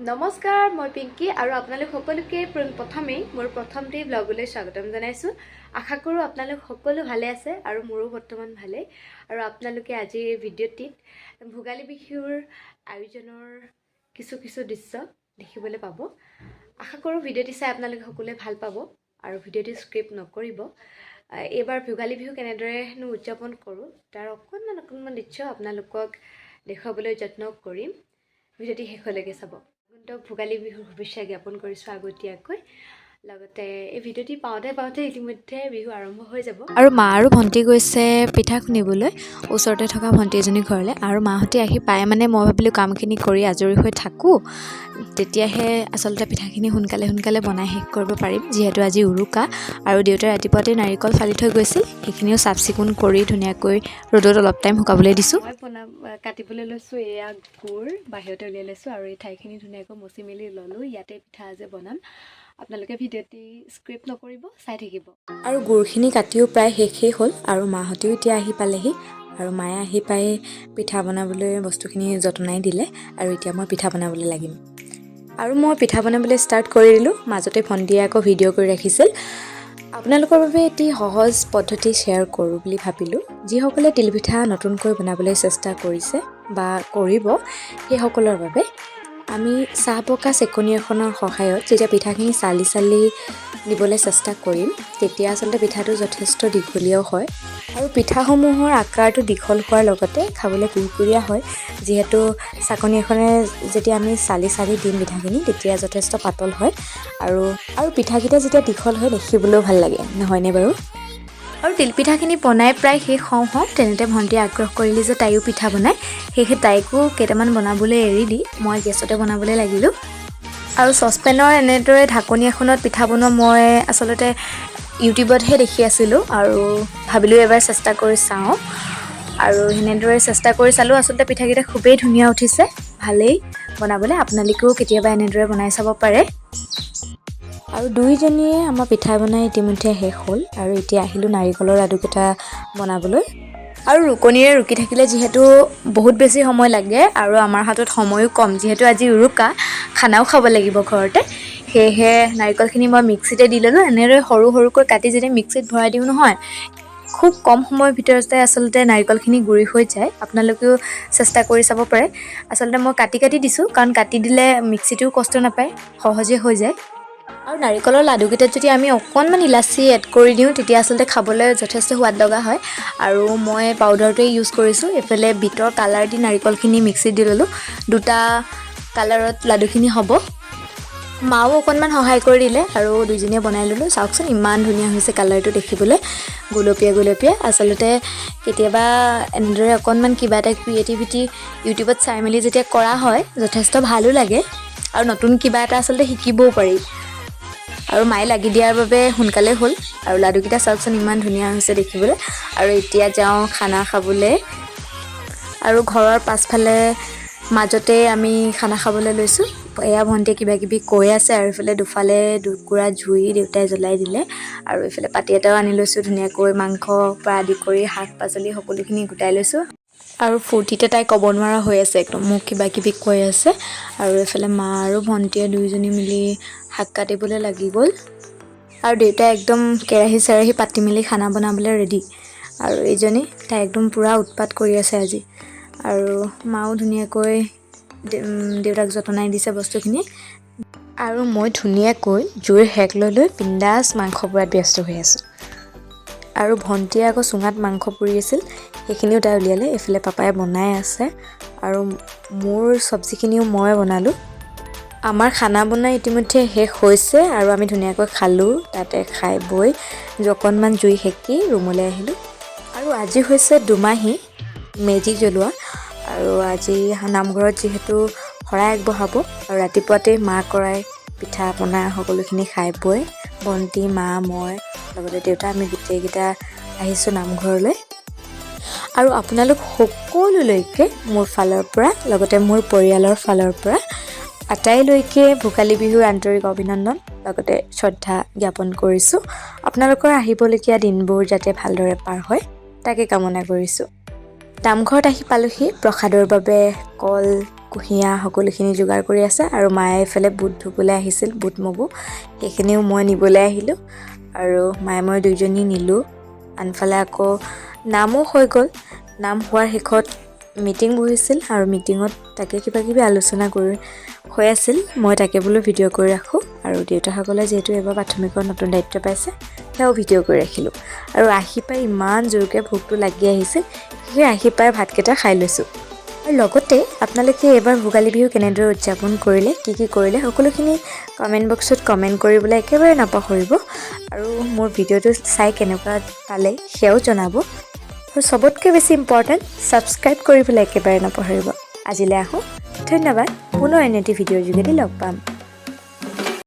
নমস্কাৰ মই পিংকি আৰু আপোনালোক সকলোকে প্ৰথমেই মোৰ প্ৰথমটি ব্লগলৈ স্বাগতম জনাইছোঁ। আশা কৰোঁ আপোনালোক সকলো ভালে আছে আৰু মোৰো বৰ্তমান ভালেই। আৰু আপোনালোকে আজিৰ এই ভিডিঅ'টিত ভোগালী বিহুৰ আয়োজনৰ কিছু দৃশ্য দেখিবলৈ পাব। আশা কৰোঁ ভিডিঅ'টি চাই আপোনালোকে সকলোৱে ভাল পাব আৰু ভিডিঅ'টি স্কিপ নকৰিব। এইবাৰ ভোগালী বিহু কেনেদৰেনো উদযাপন কৰোঁ তাৰ অকণমান দৃশ্য আপোনালোকক দেখুৱাবলৈ যত্ন কৰিম। ভিডিঅ'টি শেষলৈকে চাব। ভোগালী বিহুৰ শুভেচ্ছা জ্ঞাপন কৰিছোঁ আগতীয়াকৈ। লগতে এই ভিডিঅ'টি পাওঁতে ইতিমধ্যে বিহু আৰম্ভ হৈ যাব। আৰু মা আৰু ভণ্টি গৈছে পিঠা খুন্দিবলৈ ওচৰতে থকা ভণ্টি এজনী ঘৰলৈ। আৰু মাহঁতে আহি পায় মানে মই ভাবিলোঁ কামখিনি কৰি আজৰি হৈ থাকোঁ, তেতিয়াহে আচলতে পিঠাখিনি সোনকালে বনাই শেষ কৰিব পাৰিম, যিহেতু আজি উৰুকা। আৰু দেউতাই ৰাতিপুৱাতে নাৰিকল ফালি থৈ গৈছিল, সেইখিনিও চাফ চিকুণ কৰি ধুনীয়াকৈ ৰ'দত অলপ টাইম শুকাবলৈ দিছোঁ। মই কাটিবলৈ লৈছোঁ, এয়া গুড় বাহিৰতে উলিয়াই লৈছোঁ আৰু এই ঠাইখিনি ধুনীয়াকৈ মচি মেলি ল'লোঁ। ইয়াতে পিঠা আজি বনাম। আপোনালোকে ভিডিঅ'টি স্ক্ৰিপ্ট নকৰিব, চাই থাকিব। আৰু গুড়খিনি কাটিও প্ৰায় শেষেই হ'ল আৰু মাহঁতেও এতিয়া আহি পালেহি। আৰু মায়ে আহি পাই পিঠা বনাবলৈ বস্তুখিনি যতনাই দিলে আৰু এতিয়া মই পিঠা বনাবলৈ লাগিম। আৰু মই পিঠা বনাবলৈ ষ্টাৰ্ট কৰি দিলোঁ। মাজতে ভণ্টিয়ে আকৌ ভিডিঅ' কৰি ৰাখিছিল। আপোনালোকৰ বাবে এটি সহজ পদ্ধতি শ্বেয়াৰ কৰোঁ বুলি ভাবিলোঁ। যিসকলে তিলপিঠা নতুনকৈ বনাবলৈ চেষ্টা কৰিছে বা কৰিব, সেইসকলৰ বাবে আমি চাহ পকা চেকনি এখনৰ সহায়ত যেতিয়া পিঠাখিনি চালি দিবলৈ চেষ্টা কৰিম, তেতিয়া আচলতে পিঠাটো যথেষ্ট দীঘলীয়াও হয় আৰু পিঠাসমূহৰ আকাৰটো দীঘল হোৱাৰ লগতে খাবলৈ কুৰকুৰীয়া হয়। যিহেতু চাকনি এখনে যেতিয়া আমি চালি দিম পিঠাখিনি, তেতিয়া যথেষ্ট পাতল হয় আৰু পিঠাকেইটা যেতিয়া দীঘল হয় দেখিবলৈও ভাল লাগে, নহয়নে বাৰু? আৰু তিলপিঠাখিনি বনাই প্ৰায় শেষ হওঁ তেনেতে ভণ্টিয়ে আগ্ৰহ কৰিলে যে তাইও পিঠা বনায়। সেয়েহে তাইকো কেইটামান বনাবলৈ এৰি দি মই গেছতে বনাবলৈ লাগিলোঁ। আৰু চচপেনৰ এনেদৰে ঢাকনি এখনত পিঠা বনোৱা মই আচলতে ইউটিউবতহে দেখি আছিলোঁ আৰু ভাবিলোঁ এবাৰ চেষ্টা কৰি চাওঁ। আৰু সেনেদৰে চেষ্টা কৰি চালোঁ। আচলতে পিঠাকেইটা খুবেই ধুনীয়া উঠিছে, ভালেই বনাবলৈ। আপোনালোকেও কেতিয়াবা এনেদৰে বনাই চাব পাৰে। আৰু দুইজনীয়ে আমাৰ পিঠা বনাই ইতিমধ্যে শেষ হ'ল আৰু এতিয়া আহিলোঁ নাৰিকলৰ লাডুকেইটা বনাবলৈ। আৰু ৰুকনিৰে ৰুকি থাকিলে যিহেতু বহুত বেছি সময় লাগে আৰু আমাৰ হাতত সময়ো কম, যিহেতু আজি উৰুকা, খানাও খাব লাগিব ঘৰতে। সেয়েহে নাৰিকলখিনি মই মিক্সিতে দি ল'লোঁ। এনেদৰে সৰুকৈ কাটি যেতিয়া মিক্সিত ভৰাই দিওঁ নহয়, খুব কম সময়ৰ ভিতৰতে আচলতে নাৰিকলখিনি গুড়ি হৈ যায়। আপোনালোকেও চেষ্টা কৰি চাব পাৰে। আচলতে মই কাটি দিছোঁ, কাৰণ কাটি দিলে মিক্সিটোও কষ্ট নাপায়, সহজে হৈ যায়। আৰু নাৰিকলৰ লাডুকেইটাত যদি আমি অকণমান ইলাচি এড কৰি দিওঁ, তেতিয়া আচলতে খাবলৈ যথেষ্ট সোৱাদ লগা হয়। আৰু মই পাউডাৰটোৱে ইউজ কৰিছোঁ। এইফালে বিটৰ কালাৰ দি নাৰিকলখিনি মিক্সিত দি ল'লোঁ। দুটা কালাৰত লাডুখিনি হ'ব। মাও অকণমান সহায় কৰি দিলে আৰু দুইজনীয়ে বনাই ল'লোঁ। চাওকচোন ইমান ধুনীয়া হৈছে কালাৰটো দেখিবলৈ, গুলপীয়া। আচলতে কেতিয়াবা এনেদৰে অকণমান কিবা এটা ক্ৰিয়েটিভিটি ইউটিউবত চাই মেলি যেতিয়া কৰা হয়, যথেষ্ট ভালো লাগে আৰু নতুন কিবা এটা আচলতে শিকিবও পাৰি। আৰু মায়ে লাগি দিয়াৰ বাবে সোনকালে হ'ল। আৰু লাডুকেইটা চাওকচোন ইমান ধুনীয়া হৈছে দেখিবলৈ। আৰু এতিয়া যাওঁ খানা খাবলৈ। আৰু ঘৰৰ পাছফালে মাজতে আমি খানা খাবলৈ লৈছোঁ। এয়া ভণ্টিয়ে কিবাকিবি কৈ আছে আৰু এইফালে দুফালে দুকুৰা জুই দেউতাই জ্বলাই দিলে। আৰু এইফালে পাতি এটাও আনি লৈছোঁ ধুনীয়াকৈ, মাংসৰ পৰা আদি কৰি শাক পাচলি সকলোখিনি গোটাই লৈছোঁ। আৰু ফূৰ্তিতে তাই ক'ব নোৱাৰা হৈ আছে, একদম মোক কিবাকিবি কৈ আছে। আৰু এইফালে মা আৰু ভণ্টিয়ে দুয়োজনী মিলি শাক কাটিবলৈ লাগি গ'ল। আৰু দেউতাই একদম কেৰাহী পাতি মেলি খানা বনাবলৈ ৰেডি। আৰু এইজনী তাই একদম পূৰা উৎপাত কৰি আছে আজি। আৰু মাও ধুনীয়াকৈ দেউতাক যতনাই দিছে বস্তুখিনি। আৰু মই ধুনীয়াকৈ জুইৰ সেক লৈ বিন্দাছ মাংস পুৰাত ব্যস্ত হৈ আছোঁ। আৰু ভণ্টিয়ে আকৌ চুঙাত মাংস পুৰি আছিল, সেইখিনিও তাই উলিয়ালে। এইফালে পাপাই বনাই আছে আৰু মোৰ চব্জিখিনিও মই বনালোঁ। আমাৰ খানা বনাই ইতিমধ্যে শেষ হৈছে আৰু আমি ধুনীয়াকৈ খালোঁ। তাতে খাই বৈ অকণমান জুই সেকি ৰুমলৈ আহিলোঁ। আৰু আজি হৈছে দুমাহী মেজি জ্বলোৱা। আৰু আজি নামঘৰত যিহেতু শৰাই আগবঢ়াব আৰু ৰাতিপুৱাতে মা কৰাই পিঠা পনা সকলোখিনি খাই বৈ ভণ্টি, মা, মই লগতে দেউতা আমি গোটেইকেইটা আহিছোঁ নামঘৰলৈ। আৰু আপোনালোক সকলোলৈকে মোৰ ফালৰ পৰা, লগতে মোৰ পৰিয়ালৰ ফালৰ পৰা আটাইলৈকে ভোগালী বিহুৰ আন্তৰিক অভিনন্দন, লগতে শ্ৰদ্ধা জ্ঞাপন কৰিছোঁ। আপোনালোকৰ আহিবলগীয়া দিনবোৰ যাতে ভালদৰে পাৰ হয় তাকে কামনা কৰিছোঁ। নামঘৰত আহি পালোহি। প্ৰসাদৰ বাবে কল, কুঁহিয়া সকলোখিনি যোগাৰ কৰি আছে আৰু মায়ে এইফালে বুট ধুবলৈ আহিছিল, বুট মগু সেইখিনিও মই নিবলৈ আহিলোঁ আৰু মায়ে মই দুইজনী নিলোঁ। আনফালে আকৌ নামো হৈ গ'ল। নাম হোৱাৰ শেষত মিটিং বহিছিল আৰু মিটিঙত তাকে কিবা কিবি আলোচনা হৈ আছিল। মই তাকে বোলো ভিডিঅ' কৰি ৰাখোঁ আৰু দেউতাসকলে যিহেতু এবাৰ প্ৰাথমিকৰ নতুন দায়িত্ব পাইছে সেয়াও ভিডিঅ' কৰি ৰাখিলোঁ। আৰু আহি পাই ইমান জোৰকৈ ভোকটো লাগি আহিছিল, সেই আহি পাই ভাতকেইটা খাই লৈছোঁ। আৰু লগতে আপোনালোকে এইবাৰ ভোগালী বিহু কেনেদৰে উদযাপন কৰিলে, কি কৰিলে সকলোখিনি কমেণ্ট বক্সত কমেণ্ট কৰিবলৈ একেবাৰে নাপাহৰিব আৰু মোৰ ভিডিঅ'টো চাই কেনেকুৱা পালে সেয়াও জনাব। আৰু চবতকৈ বেছি ইম্পৰ্টেণ্ট ছাবস্ক্ৰাইব কৰিবলৈ একেবাৰে নাপাহৰিব। আজিলৈ আহোঁ, ধন্যবাদ। পুনৰ এনে এটি ভিডিঅ'ৰ যোগেদি লগ পাম।